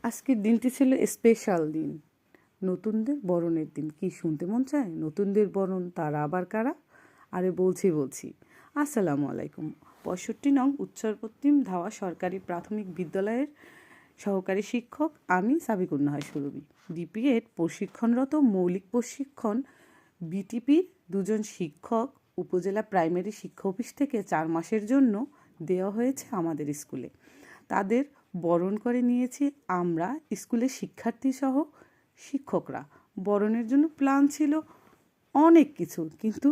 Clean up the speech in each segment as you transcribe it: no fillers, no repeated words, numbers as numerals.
আজকের দিনটি ছিল স্পেশাল দিন, নতুনদের বরণের দিন। কি শুনতে মন চায়? নতুনদের বরণ, তারা আবার কারা? আরে বলছি। আসসালামু আলাইকুম। ৬৫ নং উত্তর পশ্চিম ধাওয়া সরকারি প্রাথমিক বিদ্যালয়ের সহকারী শিক্ষক আমি সাবিকুন্নাহার সুরভি। ডিপিএড প্রশিক্ষণরত মৌলিক প্রশিক্ষণ বিটিপির ২জন শিক্ষক উপজেলা প্রাইমারি শিক্ষা অফিস থেকে ৪ মাসের জন্য দেওয়া হয়েছে আমাদের স্কুলে। তাদের বরণ করে নিয়েছি আমরা স্কুলের শিক্ষার্থী সহ শিক্ষকরা। বরণের জন্য প্ল্যান ছিল অনেক কিছু, কিন্তু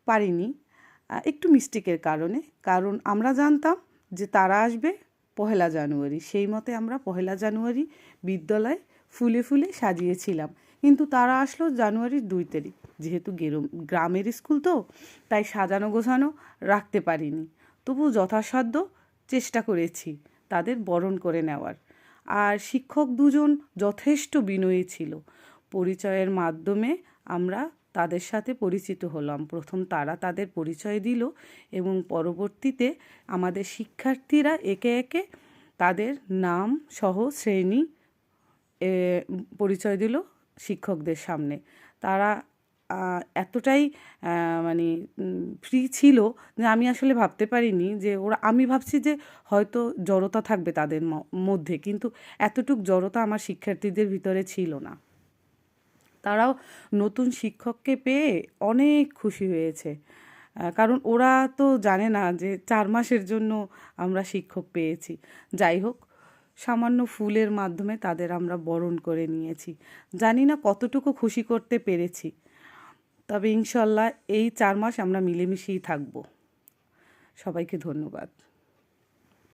পারিনি একটু মিস্টেকের কারণে। কারণ আমরা জানতাম যে তারা আসবে ১লা জানুয়ারি, সেই মতে আমরা ১লা জানুয়ারি বিদ্যালয় ফুলে ফুলে সাজিয়েছিলাম। কিন্তু তারা আসলো জানুয়ারির ২ তারিখ। যেহেতু গ্রামের স্কুল তো, তাই সাজানো গোছানো রাখতে পারিনি। তবু যথাসাধ্য চেষ্টা করেছি তাদের বরণ করে নেওয়ার। আর শিক্ষক ২জন যথেষ্ট বিনয়ী ছিল। পরিচয়ের মাধ্যমে আমরা তাদের সাথে পরিচিত হলাম। প্রথম তারা তাদের পরিচয় দিল এবং পরবর্তীতে আমাদের শিক্ষার্থীরা একে একে তাদের নাম সহ শ্রেণী পরিচয় দিল শিক্ষকদের সামনে। তারা এতটাই মানে ফ্রি ছিল যে আমি আসলে ভাবতে পারিনি যে আমি ভাবছি যে হয়তো জড়তা থাকবে তাদের মধ্যে, কিন্তু এতটুক জড়তা আমার শিক্ষার্থীদের ভিতরে ছিল না। তারাও নতুন শিক্ষককে পেয়ে অনেক খুশি হয়েছে, কারণ ওরা তো জানে না যে ৪ মাসের জন্য আমরা শিক্ষক পেয়েছি। যাই হোক, সামান্য ফুলের মাধ্যমে তাদের আমরা বরণ করে নিয়েছি। জানি না কতটুকু খুশি করতে পেরেছি, তবে ইনশাল্লাহ এই ৪ মাস আমরা মিলেমিশেই থাকব। সবাইকে ধন্যবাদ।